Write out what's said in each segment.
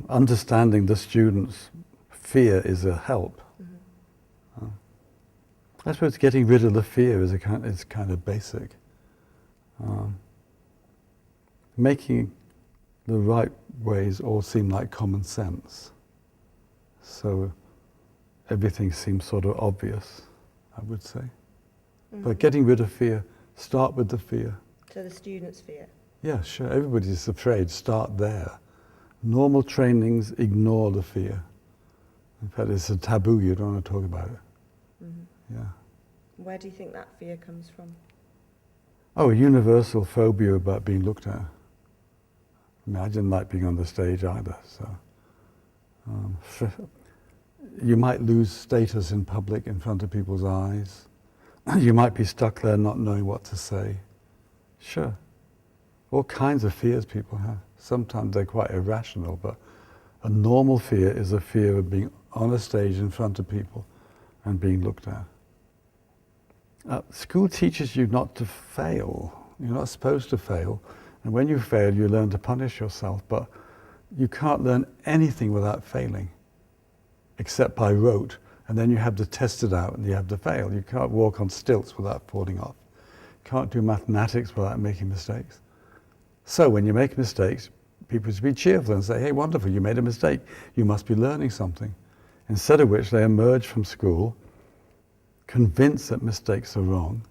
Understanding the student's fear is a help. I suppose getting rid of the fear is kind of basic. Making the right ways all seem like common sense. So everything seems sort of obvious, I would say. But getting rid of fear, start with the fear. So the student's fear? Yeah, sure. Everybody's afraid. Start there. Normal trainings ignore the fear. In fact, it's a taboo. You don't want to talk about it. Yeah. Where do you think that fear comes from? Oh, a universal phobia about being looked at. I mean, I didn't like being on the stage either. So, you might lose status in public in front of people's eyes. You might be stuck there not knowing what to say. Sure. All kinds of fears people have. Sometimes they're quite irrational, but a normal fear is a fear of being on a stage in front of people and being looked at. School teaches you not to fail. You're not supposed to fail. And when you fail, you learn to punish yourself. But you can't learn anything without failing, except by rote. And then you have to test it out and you have to fail. You can't walk on stilts without falling off. You can't do mathematics without making mistakes. So when you make mistakes, people should be cheerful and say, hey, wonderful, you made a mistake. You must be learning something. Instead of which they emerge from school convinced that mistakes are wrong.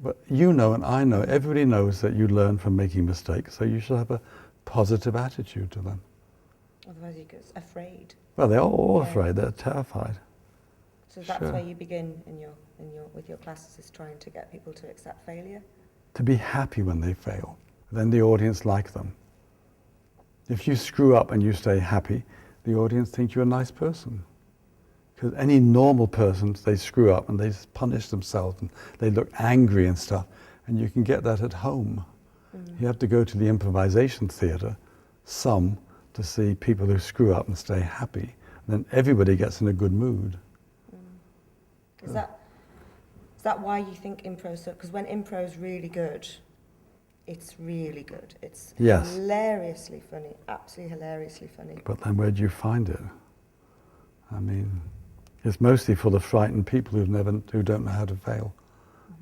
But you know and I know, everybody knows that you learn from making mistakes, so you should have a positive attitude to them. Otherwise you get afraid. Well, they're all afraid, they're terrified. So that's where you begin with your classes, is trying to get people to accept failure? To be happy when they fail. Then the audience like them. If you screw up and you stay happy, the audience thinks you're a nice person. Because any normal person, they screw up and they punish themselves and they look angry and stuff. And you can get that at home. You have to go to the improvisation theatre, to see people who screw up and stay happy. And then everybody gets in a good mood. Is that why you think improv so? Because when impro's really good, it's really good. It's hilariously funny, absolutely hilariously funny. But then where do you find it? I mean, it's mostly for the frightened people who don't know how to fail.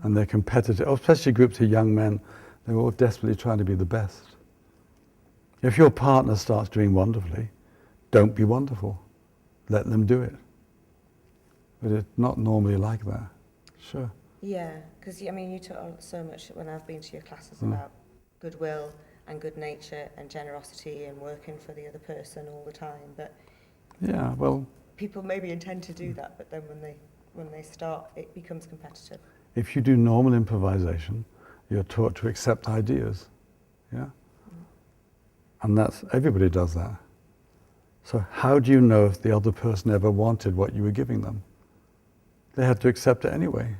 And they're competitive, especially groups of young men. They're all desperately trying to be the best. If your partner starts doing wonderfully, don't be wonderful. Let them do it. But it's not normally like that. Sure. Yeah, because I mean, you talk so much when I've been to your classes about goodwill and good nature and generosity and working for the other person all the time. But yeah, well, people maybe intend to do that, but then when they start, it becomes competitive. If you do normal improvisation, you're taught to accept ideas. Yeah. And everybody does that. So how do you know if the other person ever wanted what you were giving them? They had to accept it anyway.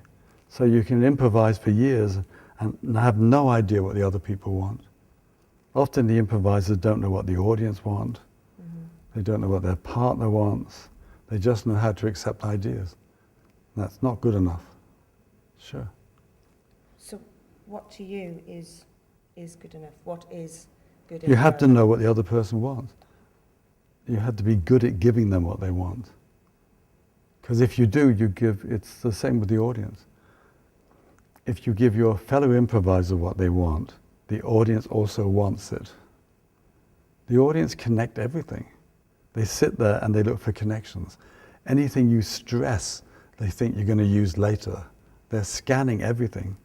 So you can improvise for years and have no idea what the other people want. Often the improvisers don't know what the audience want. They don't know what their partner wants. They just know how to accept ideas. And that's not good enough. Sure. So what to you is good enough? What is good enough? You have to know what the other person wants. You have to be good at giving them what they want. Because if you do, it's the same with the audience. If you give your fellow improviser what they want, the audience also wants it. The audience connect everything. They sit there and they look for connections. Anything you stress, they think you're going to use later. They're scanning everything.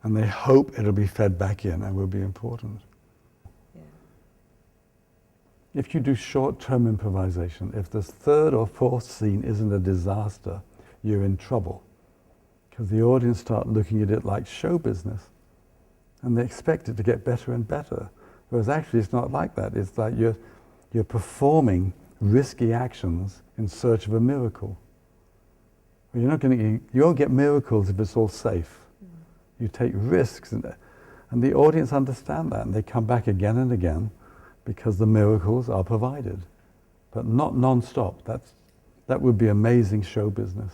And they hope it'll be fed back in and will be important. Yeah. If you do short-term improvisation, if the third or fourth scene isn't a disaster, you're in trouble. Because the audience start looking at it like show business. And they expect it to get better and better. Whereas actually it's not like that. It's like you're performing risky actions in search of a miracle. Well, you won't get miracles if it's all safe. You take risks, and the audience understand that, and they come back again and again because the miracles are provided. But not non-stop. That would be amazing show business.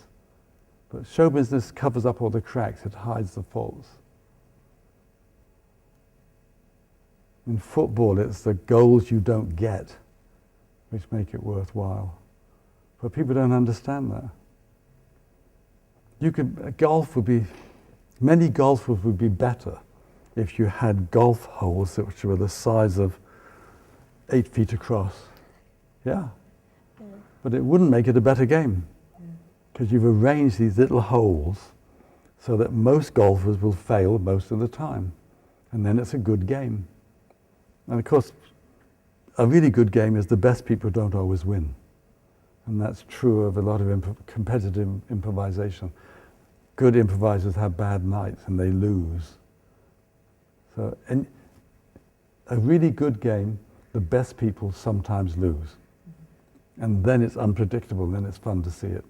But show business covers up all the cracks, it hides the faults. In football, it's the goals you don't get which make it worthwhile. But people don't understand that. Many golfers would be better if you had golf holes which were the size of 8 feet across. Yeah. But it wouldn't make it a better game. Because you've arranged these little holes so that most golfers will fail most of the time. And then it's a good game. And of course, a really good game is the best people don't always win. And that's true of a lot of competitive improvisation. Good improvisers have bad nights and they lose. So in a really good game, the best people sometimes lose. And then it's unpredictable, then it's fun to see it.